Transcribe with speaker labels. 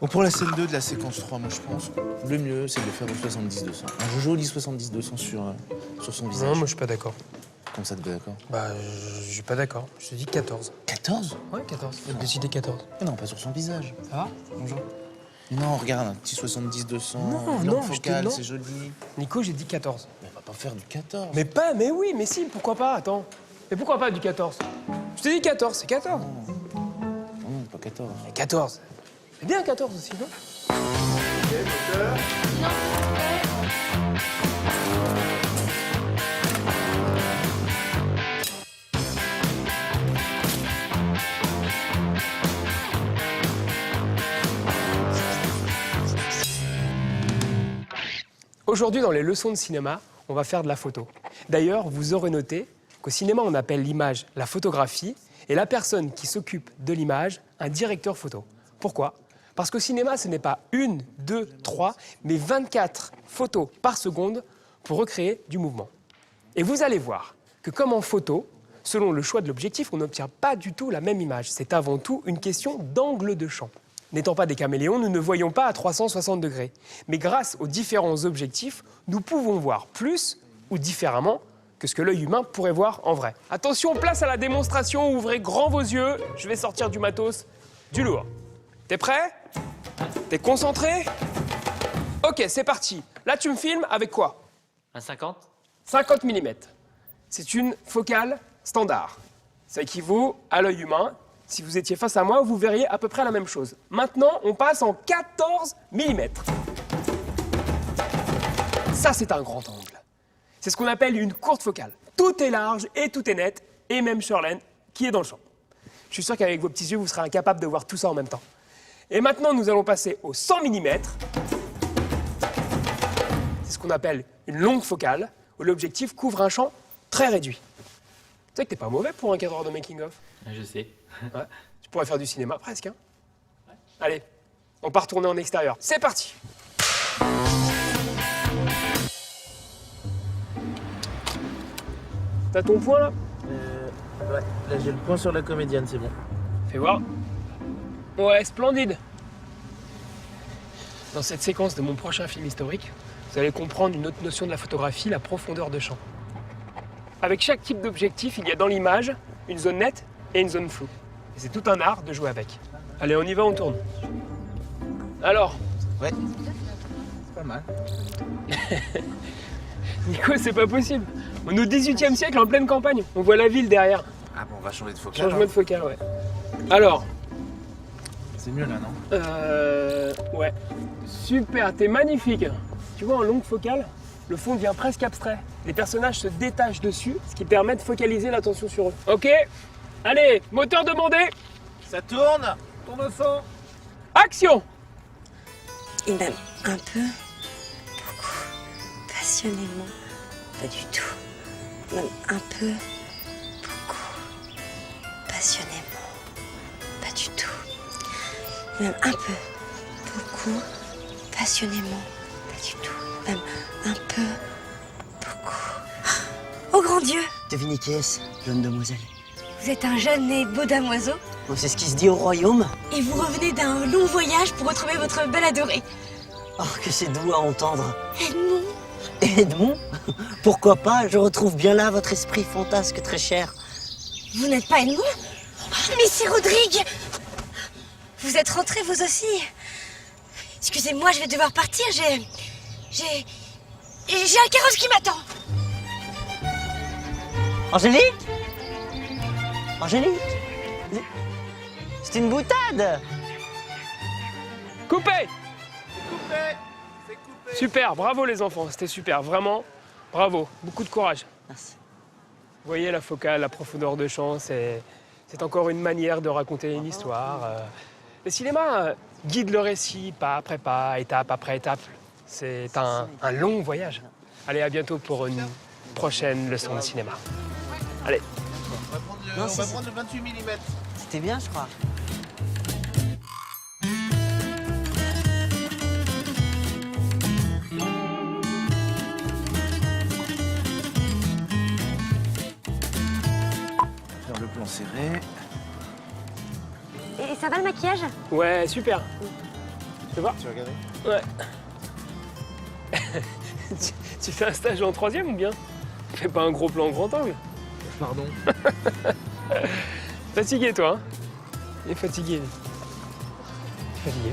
Speaker 1: Bon, pour la scène 2 de la séquence 3, moi je pense, le mieux c'est de le faire au 70-200. Un joli 70-200 sur son visage.
Speaker 2: Non, moi je suis pas d'accord.
Speaker 1: Comme ça, t'es d'accord?
Speaker 2: Bah, je suis pas d'accord. Je te dis 14.
Speaker 1: 14?
Speaker 2: Ouais, 14. Faut décider 14.
Speaker 1: Mais non, pas sur son visage.
Speaker 2: Ça va? Bonjour.
Speaker 1: Non, regarde, un petit 70-200,
Speaker 2: Non,
Speaker 1: langue
Speaker 2: non, je te
Speaker 1: focale,
Speaker 2: non.
Speaker 1: c'est joli.
Speaker 2: Nico, j'ai dit 14.
Speaker 1: Mais on va pas faire du 14.
Speaker 2: Mais oui, mais si, pourquoi pas, attends. Mais pourquoi pas du 14? Je te dis 14, c'est 14.
Speaker 1: Non, pas 14.
Speaker 2: Mais 14. C'est bien 14 aussi, non? Aujourd'hui, dans les leçons de cinéma, on va faire de la photo. D'ailleurs, vous aurez noté qu'au cinéma, on appelle l'image la photographie et la personne qui s'occupe de l'image un directeur photo. Pourquoi? Parce qu'au cinéma, ce n'est pas 1, 2, 3, mais 24 photos par seconde pour recréer du mouvement. Et vous allez voir que comme en photo, selon le choix de l'objectif, on n'obtient pas du tout la même image. C'est avant tout une question d'angle de champ. N'étant pas des caméléons, nous ne voyons pas à 360 degrés. Mais grâce aux différents objectifs, nous pouvons voir plus ou différemment que ce que l'œil humain pourrait voir en vrai. Attention, place à la démonstration, ouvrez grand vos yeux. Je vais sortir du matos, du lourd. T'es prêt? T'es concentré? Ok, c'est parti. Là, tu me filmes avec quoi?
Speaker 3: Un 50?
Speaker 2: 50 mm. C'est une focale standard. Ça équivaut à l'œil humain. Si vous étiez face à moi, vous verriez à peu près la même chose. Maintenant, on passe en 14 mm. Ça, c'est un grand angle. C'est ce qu'on appelle une courte focale. Tout est large et tout est net, et même Shirley, qui est dans le champ. Je suis sûr qu'avec vos petits yeux, vous serez incapable de voir tout ça en même temps. Et maintenant, nous allons passer au 100 mm. C'est ce qu'on appelle une longue focale, où l'objectif couvre un champ très réduit. Tu sais que t'es pas mauvais pour un 4 heures de making-of.
Speaker 3: Je sais.
Speaker 2: Ouais. Tu pourrais faire du cinéma presque, hein. Ouais. Allez, on part tourner en extérieur. C'est parti. T'as ton point là?
Speaker 1: Ouais, là j'ai le point sur la comédienne, c'est bon.
Speaker 2: Fais voir. Ouais, splendide. Dans cette séquence de mon prochain film historique, vous allez comprendre une autre notion de la photographie, la profondeur de champ. Avec chaque type d'objectif, il y a dans l'image une zone nette et une zone floue. Et c'est tout un art de jouer avec. Allez, on y va, on tourne. Alors,
Speaker 1: Ouais. C'est pas mal.
Speaker 2: Nico, c'est pas possible. On est au 18e siècle, en pleine campagne. On voit la ville derrière.
Speaker 1: Ah bon, on va changer de focale.
Speaker 2: Changement de focale, ouais. Alors,
Speaker 1: C'est mieux là, non?
Speaker 2: ouais. Super, t'es magnifique. Tu vois, en longue focale, le fond devient presque abstrait. Les personnages se détachent dessus, ce qui permet de focaliser l'attention sur eux. Ok, allez, moteur demandé.
Speaker 1: Ça tourne. Tourne au fond.
Speaker 2: Action.
Speaker 4: Il m'aime un peu, beaucoup, passionnément, pas du tout. Même un peu, beaucoup, passionnément, pas du tout. Même un peu, beaucoup, passionnément, pas du tout. Même un peu, beaucoup. Oh grand Dieu!
Speaker 5: Devinez qui est-ce, jeune demoiselle?
Speaker 4: Vous êtes un jeune et beau damoiseau
Speaker 5: Oh, c'est ce qui se dit au royaume.
Speaker 4: et vous revenez d'un long voyage pour retrouver votre belle adorée.
Speaker 5: Oh, que c'est doux à entendre.
Speaker 4: Edmond,
Speaker 5: Edmond? Pourquoi pas? Je retrouve bien là votre esprit fantasque très cher.
Speaker 4: vous n'êtes pas Edmond? Mais c'est Rodrigue! Vous êtes rentrés vous aussi? Excusez-moi, je vais devoir partir, j'ai un carrosse qui m'attend.
Speaker 5: Angélique? Angélique? C'est une boutade!
Speaker 2: Coupé.
Speaker 1: C'est coupé.
Speaker 2: Super, bravo les enfants, c'était super, vraiment, bravo, beaucoup de courage.
Speaker 5: Merci.
Speaker 2: Vous voyez la focale, la profondeur de champ, c'est encore une manière de raconter une histoire. Le cinéma guide le récit pas après pas, étape après étape. C'est un long voyage. Allez, à bientôt pour une prochaine leçon de cinéma. Allez.
Speaker 1: On va prendre
Speaker 5: Non,
Speaker 1: on va
Speaker 5: c'est-
Speaker 1: prendre le 28 mm.
Speaker 5: C'était bien, je crois.
Speaker 1: Faire le plan serré.
Speaker 4: Et ça va le maquillage?
Speaker 2: Ouais, super. Tu vois?
Speaker 1: Tu veux regarder?
Speaker 2: Ouais. Tu fais un stage en 3e ou bien? Fais pas un gros plan grand angle.
Speaker 1: Pardon.
Speaker 2: Fatigué toi, hein? Il est fatigué. Fatigué.